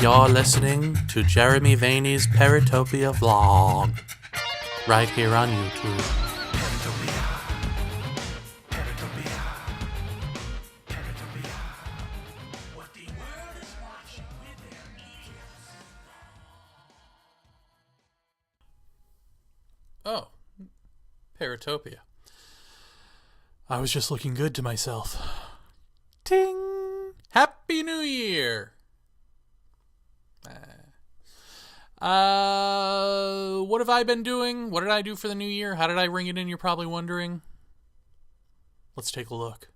You're listening to Jeremy Vaeni's Peritopia vlog, right here on YouTube. Peritopia. Peritopia. Peritopia. What the world is watching with their ears. Oh, Paratopia. I was just looking good to myself. Ting! Happy New Year! What have I been doing? What did I do for the new year? How did I ring it in, you're probably wondering? Let's take a look.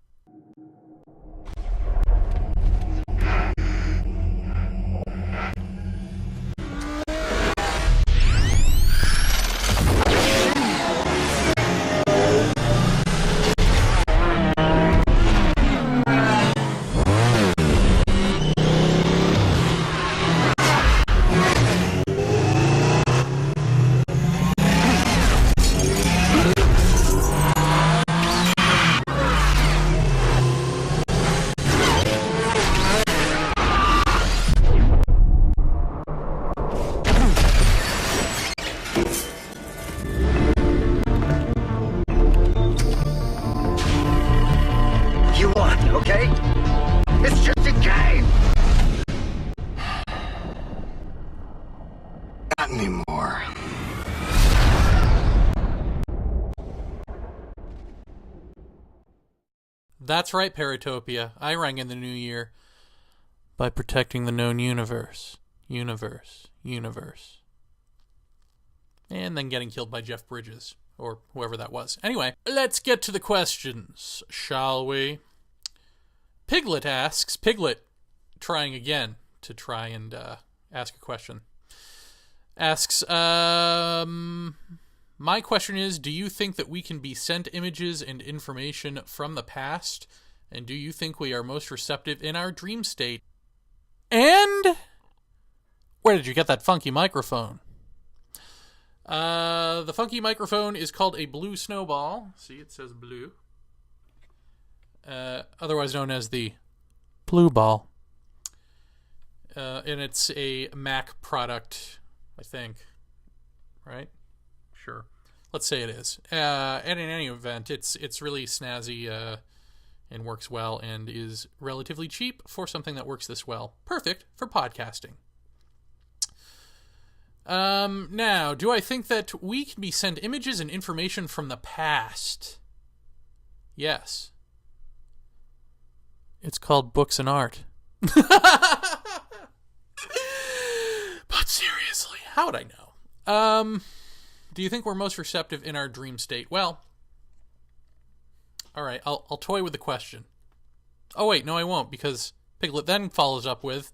You won, okay? It's just a game! Not anymore. That's right, Paratopia. I rang in the new year by protecting the known universe. Universe. And then getting killed by Jeff Bridges, or whoever that was. Anyway, let's get to the questions, shall we? Piglet asks, Piglet, trying again to try and ask a question, asks, my question is, do you think that we can be sent images and information from the past? And do you think we are most receptive in our dream state? And where did you get that funky microphone? The funky microphone is called a blue snowball. See, it says blue. Otherwise known as the blue ball. And it's a Mac product, I think. Right? Sure. Let's say it is. And in any event, it's really snazzy and works well and is relatively cheap for something that works this well. Perfect for podcasting. Now, do I think that we can be sent images and information from the past? Yes. It's called books and art. But seriously, how would I know? Do you think we're most receptive in our dream state? Well, all right, I'll toy with the question. Oh, wait, no, I won't, because Piglet then follows up with,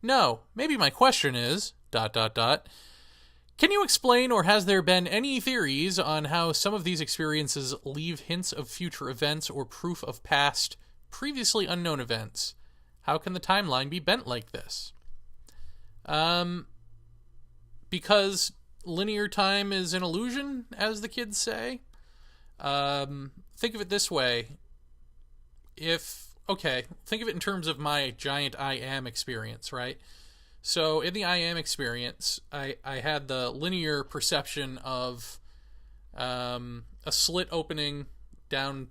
no, maybe my question is, ... Can you explain, or has there been any theories on how some of these experiences leave hints of future events or proof of past, previously unknown events? How can the timeline be bent like this? Because linear time is an illusion, as the kids say. Think of it this way. Think of it in terms of my giant I am experience, right? So in the I am experience, I had the linear perception of a slit opening down,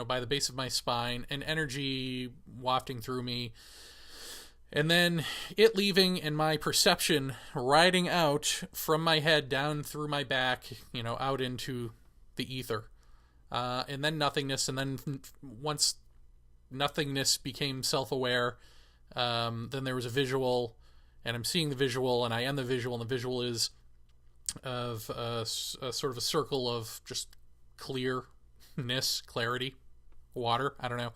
by the base of my spine, and energy wafting through me, and then it leaving and my perception riding out from my head down through my back, out into the ether, and then nothingness, and then once nothingness became self-aware, then there was a visual, and I'm seeing the visual, and I am the visual, and the visual is of a sort of a circle of just clearness, clarity, water, I don't know,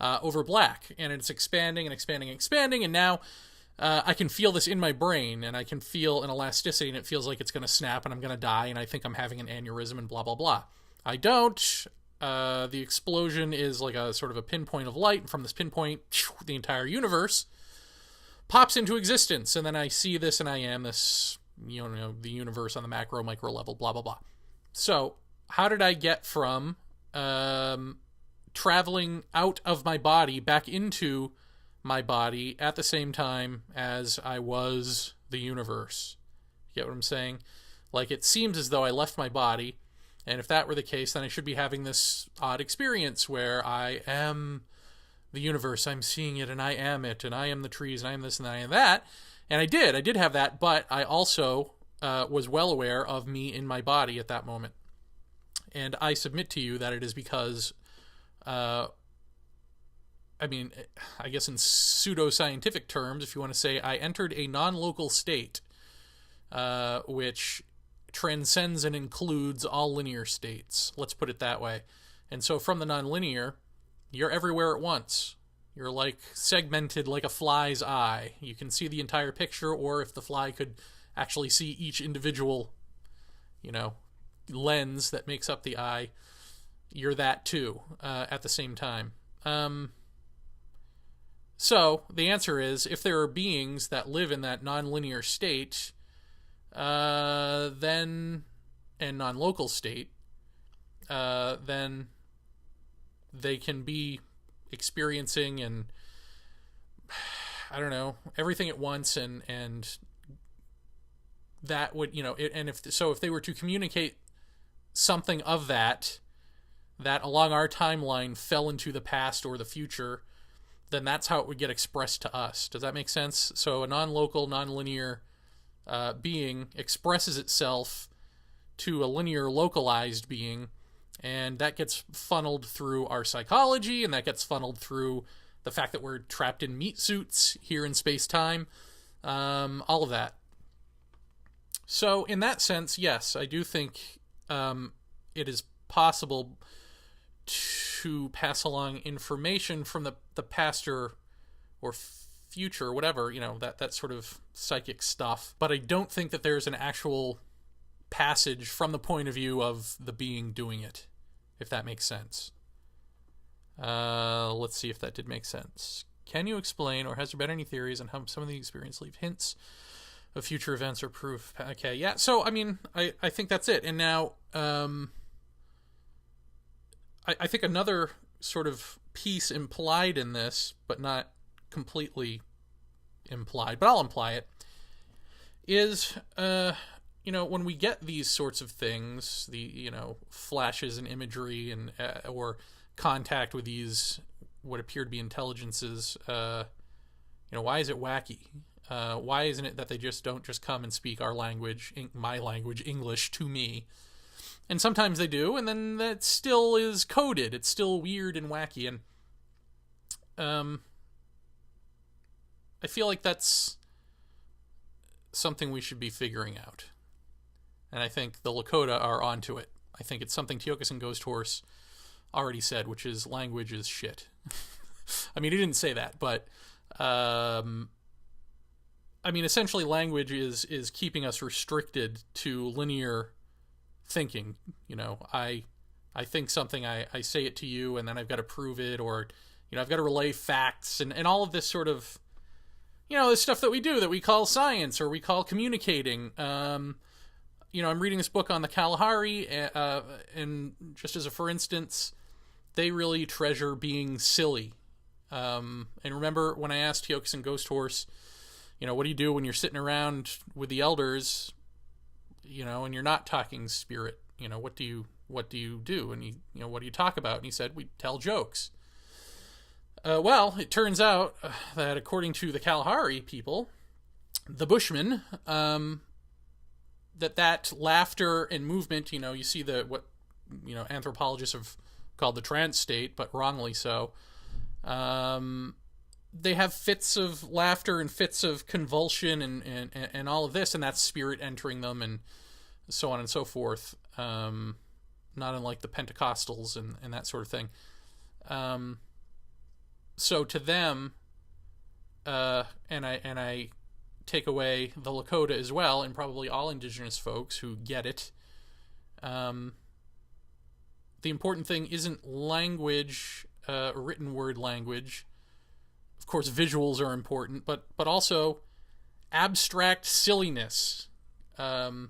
over black, and it's expanding and expanding and expanding, and now I can feel this in my brain, and I can feel an elasticity, and it feels like it's going to snap, and I'm going to die, and I think I'm having an aneurysm, and blah, blah, blah. I don't. The explosion is like a sort of a pinpoint of light, and from this pinpoint, the entire universe pops into existence, and then I see this, and I am this, the universe on the macro, micro level, blah, blah, blah. So, how did I get from traveling out of my body back into my body at the same time as I was the universe. You get what I'm saying? Like, it seems as though I left my body, and if that were the case, then I should be having this odd experience where I am the universe, I'm seeing it, and I am it, and I am the trees, and I am this, and I am that. And I did have that, but I also was well aware of me in my body at that moment. And I submit to you that it is because, I guess in pseudo-scientific terms, if you want to say, I entered a non-local state, which transcends and includes all linear states. Let's put it that way. And so from the non-linear, you're everywhere at once. You're like segmented like a fly's eye. You can see the entire picture, or if the fly could actually see each individual, lens that makes up the eye, you're that too, at the same time. So the answer is, if there are beings that live in that non-linear state, and non-local state, then they can be experiencing and, I don't know, everything at once, and that would, if they were to communicate something of that along our timeline fell into the past or the future, then that's how it would get expressed to us. Does that make sense? So a non-local, non-linear being expresses itself to a linear, localized being, and that gets funneled through our psychology, and that gets funneled through the fact that we're trapped in meat suits here in space-time, all of that. So in that sense, yes, I do think it is possible to pass along information from the past or future, whatever, that sort of psychic stuff. But I don't think that there's an actual passage from the point of view of the being doing it, if that makes sense. Let's see if that did make sense. Can you explain, or has there been any theories on how some of the experience leave hints of future events or proof? Okay, yeah, so, I think that's it. And now, I think another sort of piece implied in this, but not completely implied, but I'll imply it, is, when we get these sorts of things, the, flashes and imagery and, or contact with these, what appear to be intelligences, why is it wacky? Why isn't it that they don't just come and speak our language, my language, English, to me? And sometimes they do, and then that still is coded. It's still weird and wacky, and I feel like that's something we should be figuring out. And I think the Lakota are onto it. I think it's something Tiokasin Ghost Horse already said, which is language is shit. He didn't say that, but essentially language is keeping us restricted to linear thinking. I think something, I say it to you, and then I've got to prove it, or I've got to relay facts, and all of this sort of this stuff that we do that we call science, or we call communicating. I'm reading this book on the Kalahari, and just as a for instance, they really treasure being silly. And remember when I asked Tiokasin Ghost Horse, what do you do when you're sitting around with the elders, and you're not talking spirit? What do you do? And what do you talk about? And he said, we tell jokes. Well, it turns out that according to the Kalahari people, the Bushmen, that laughter and movement, you see what anthropologists have called the trance state, but wrongly so. They have fits of laughter and fits of convulsion and all of this, and that's spirit entering them, and so on and so forth. Not unlike the Pentecostals and that sort of thing. So to them, and I take away the Lakota as well, and probably all indigenous folks who get it. The important thing isn't language, written word language. Of course, visuals are important, but also abstract silliness, to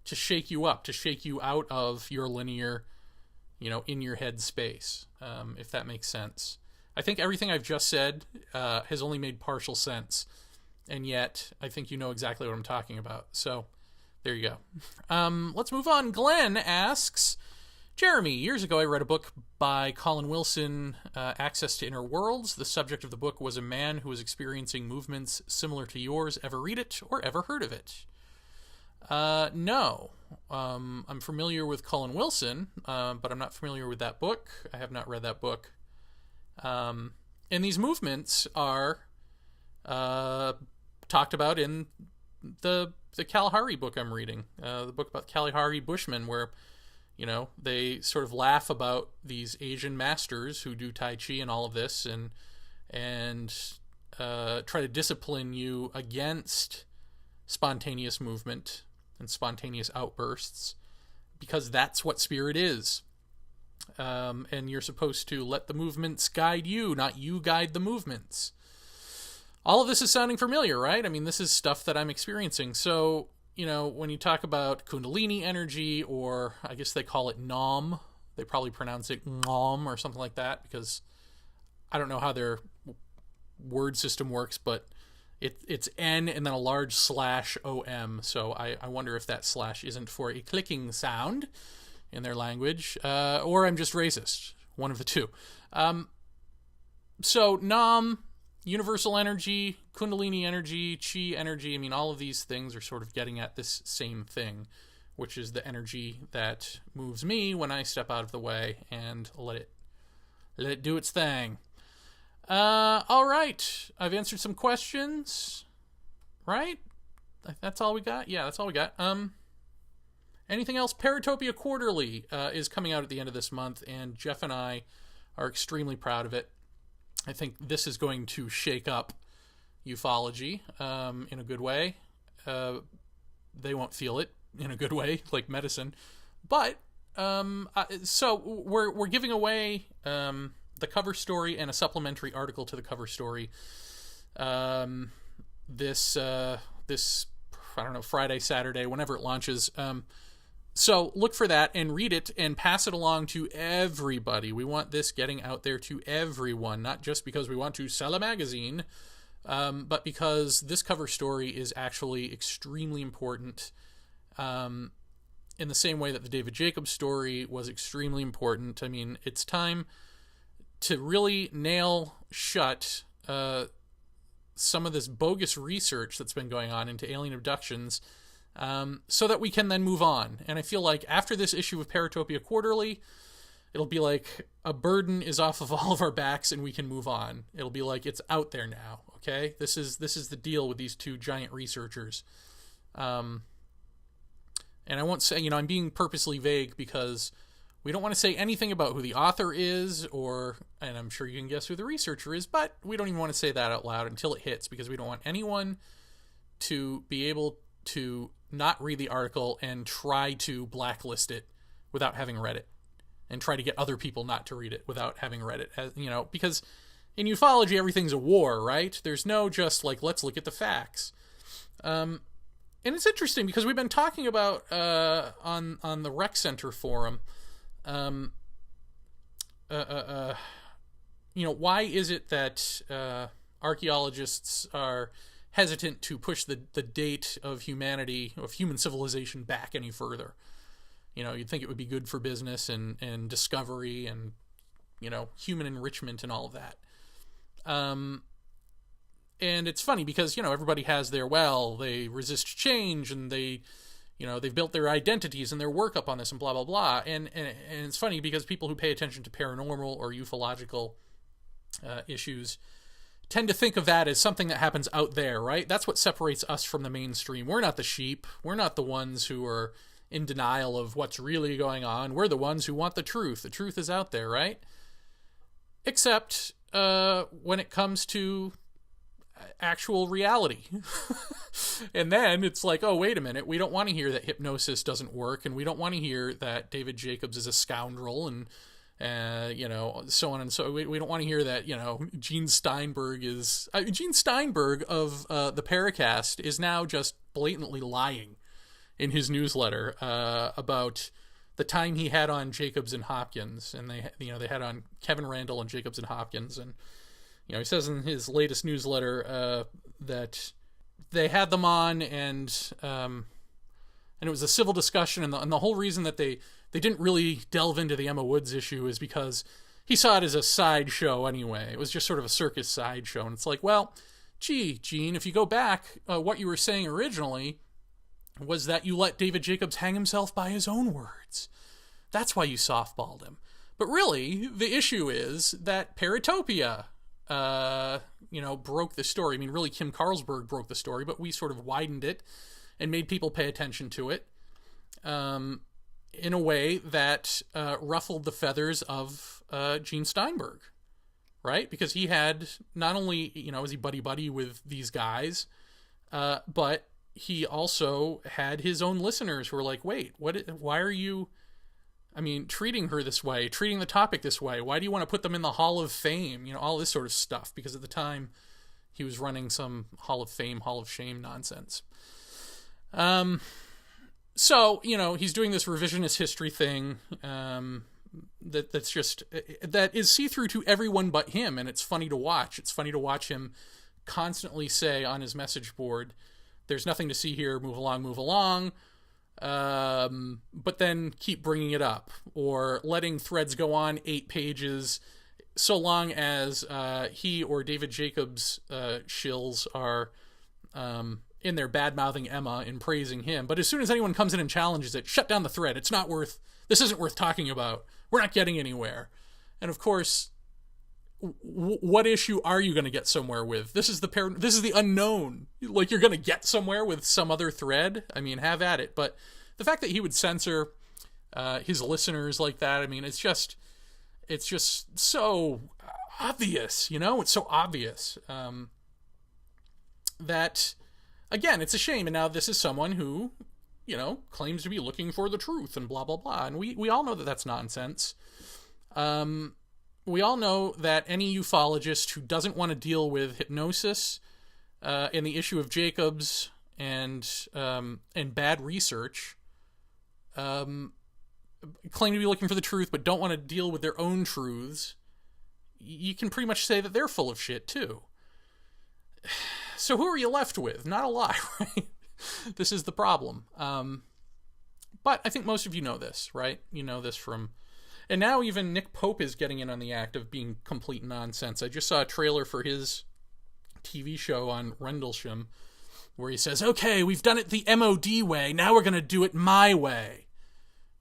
shake you up, to shake you out of your linear, in your head space, if that makes sense. I think everything I've just said has only made partial sense, and yet I think you know exactly what I'm talking about. So there you go. Let's move on. Glenn asks, Jeremy, years ago I read a book by Colin Wilson, Access to Inner Worlds. The subject of the book was a man who was experiencing movements similar to yours. Ever read it or ever heard of it? No. I'm familiar with Colin Wilson, but I'm not familiar with that book. I have not read that book. And these movements are talked about in the Kalahari book I'm reading, the book about Kalahari Bushmen, where, you know, they sort of laugh about these Asian masters who do Tai Chi and all of this, and try to discipline you against spontaneous movement and spontaneous outbursts, because that's what spirit is. And you're supposed to let the movements guide you, not you guide the movements. All of this is sounding familiar, right? I mean, this is stuff that I'm experiencing. So, you know, when you talk about Kundalini energy, or I guess they call it Nam, they probably pronounce it Nam or something like that, because I don't know how their word system works, but it's N and then a large slash OM. So I wonder if that slash isn't for a clicking sound in their language, or I'm just racist. One of the two. So Nam, universal energy, Kundalini energy, Chi energy, I mean, all of these things are sort of getting at this same thing, which is the energy that moves me when I step out of the way and let it do its thing. All right. I've answered some questions, right? That's all we got? Yeah, that's all we got. Anything else? Paratopia Quarterly is coming out at the end of this month, and Jeff and I are extremely proud of it. I think this is going to shake up ufology in a good way. They won't feel it in a good way, like medicine. But, so we're giving away the cover story and a supplementary article to the cover story this I don't know, Friday, Saturday, whenever it launches. So look for that and read it and pass it along to everybody. We want this getting out there to everyone, not just because we want to sell a magazine, but because this cover story is actually extremely important, in the same way that the David Jacobs story was extremely important. I mean, it's time to really nail shut some of this bogus research that's been going on into alien abductions, so that we can then move on. And I feel like after this issue of Paratopia Quarterly, it'll be like a burden is off of all of our backs and we can move on. It'll be like it's out there now, okay? This is the deal with these two giant researchers. And I won't say, you know, I'm being purposely vague because we don't want to say anything about who the author is, and I'm sure you can guess who the researcher is, but we don't even want to say that out loud until it hits, because we don't want anyone to be able to not read the article and try to blacklist it without having read it, and try to get other people not to read it without having read it. You know, because in ufology, everything's a war, right? There's no just like, let's look at the facts. And it's interesting because we've been talking about on the Rec Center forum, you know, why is it that archaeologists are hesitant to push the date of humanity, of human civilization, back any further? You know, you'd think it would be good for business and discovery and, you know, human enrichment and all of that. And it's funny because, you know, everybody has their, well, they resist change and they, you know, they've built their identities and their work up on this and blah, blah, blah. And it's funny because people who pay attention to paranormal or ufological issues tend to think of that as something that happens out there, right? That's what separates us from the mainstream. We're not the sheep. We're not the ones who are in denial of what's really going on. We're the ones who want the truth. The truth is out there, right? Except when it comes to actual reality. And then it's like, oh, wait a minute. We don't want to hear that hypnosis doesn't work, and we don't want to hear that David Jacobs is a scoundrel, and you know, so on and so. We don't want to hear that, you know, Gene Steinberg of the Paracast is now just blatantly lying in his newsletter about the time he had on Jacobs and Hopkins, and they had on Kevin Randall and Jacobs and Hopkins, and he says in his latest newsletter that they had them on, and it was a civil discussion, and the whole reason that they didn't really delve into the Emma Woods issue is because he saw it as a sideshow anyway. It was just sort of a circus sideshow, and it's like, well, gee, Gene, if you go back, what you were saying originally was that you let David Jacobs hang himself by his own words. That's why you softballed him. But really, the issue is that Paratopia, broke the story. I mean, really, Kim Carlsberg broke the story, but we sort of widened it and made people pay attention to it in a way that ruffled the feathers of Gene Steinberg, right? Because he had not only, is he buddy-buddy with these guys, but he also had his own listeners who were like, wait, why are you, treating her this way, treating the topic this way? Why do you want to put them in the Hall of Fame? All this sort of stuff. Because at the time, he was running some Hall of Fame, Hall of Shame nonsense. So, he's doing this revisionist history thing, that is see-through to everyone but him, and it's funny to watch. It's funny to watch him constantly say on his message board, there's nothing to see here, move along, but then keep bringing it up, or letting threads go on 8 pages, so long as he or David Jacobs' shills are in there bad-mouthing Emma and praising him. But as soon as anyone comes in and challenges it, shut down the thread. This isn't worth talking about. We're not getting anywhere. And of course, what issue are you going to get somewhere with? This is the unknown. Like, you're going to get somewhere with some other thread? have at it. But the fact that he would censor his listeners like that, it's just so obvious, It's so obvious that, again, it's a shame. And now this is someone who, claims to be looking for the truth and blah, blah, blah. And we all know that that's nonsense. We all know that any ufologist who doesn't want to deal with hypnosis and the issue of Jacobs and bad research claim to be looking for the truth but don't want to deal with their own truths, you can pretty much say that they're full of shit too. So who are you left with? Not a lot, right? This is the problem. But I think most of you know this, right? You know this from... And now even Nick Pope is getting in on the act of being complete nonsense. I just saw a trailer for his TV show on Rendlesham where he says, okay, we've done it the MOD way, now we're going to do it my way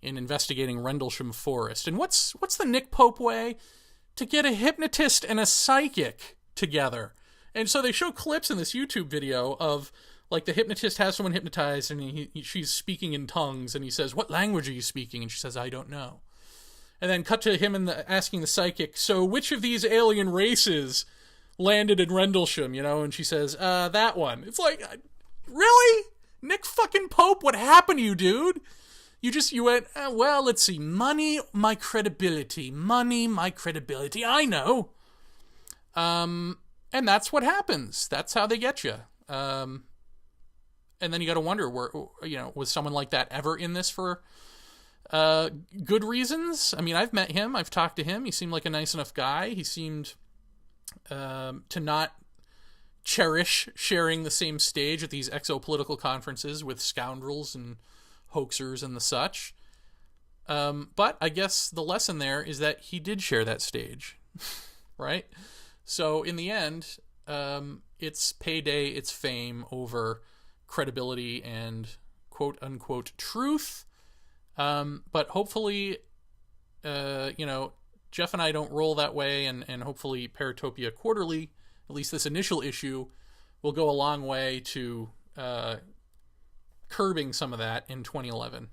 in investigating Rendlesham Forest. And what's the Nick Pope way? To get a hypnotist and a psychic together. And so they show clips in this YouTube video of, like, the hypnotist has someone hypnotized and she's speaking in tongues, and he says, what language are you speaking? And she says, I don't know. And then cut to him asking the psychic, so which of these alien races landed in Rendlesham, And she says, that one. It's like, really? Nick fucking Pope, what happened to you, dude? You went, well, let's see, money, my credibility. I know. And that's what happens. That's how they get you. And then you got to wonder, was someone like that ever in this for good reasons? I've met him. I've talked to him. He seemed like a nice enough guy. He seemed to not cherish sharing the same stage at these exopolitical conferences with scoundrels and hoaxers and the such. But I guess the lesson there is that he did share that stage, right? So in the end, it's payday, it's fame over credibility and quote-unquote truth. But hopefully, Jeff and I don't roll that way, and hopefully Paratopia Quarterly, at least this initial issue, will go a long way to curbing some of that in 2011.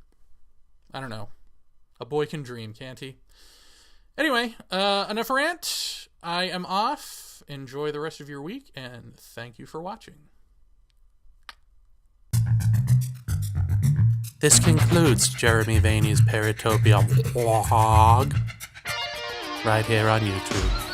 I don't know. A boy can dream, can't he? Anyway, enough rant. I am off. Enjoy the rest of your week, and thank you for watching. This concludes Jeremy Vaeni's Peritopia vlog right here on YouTube.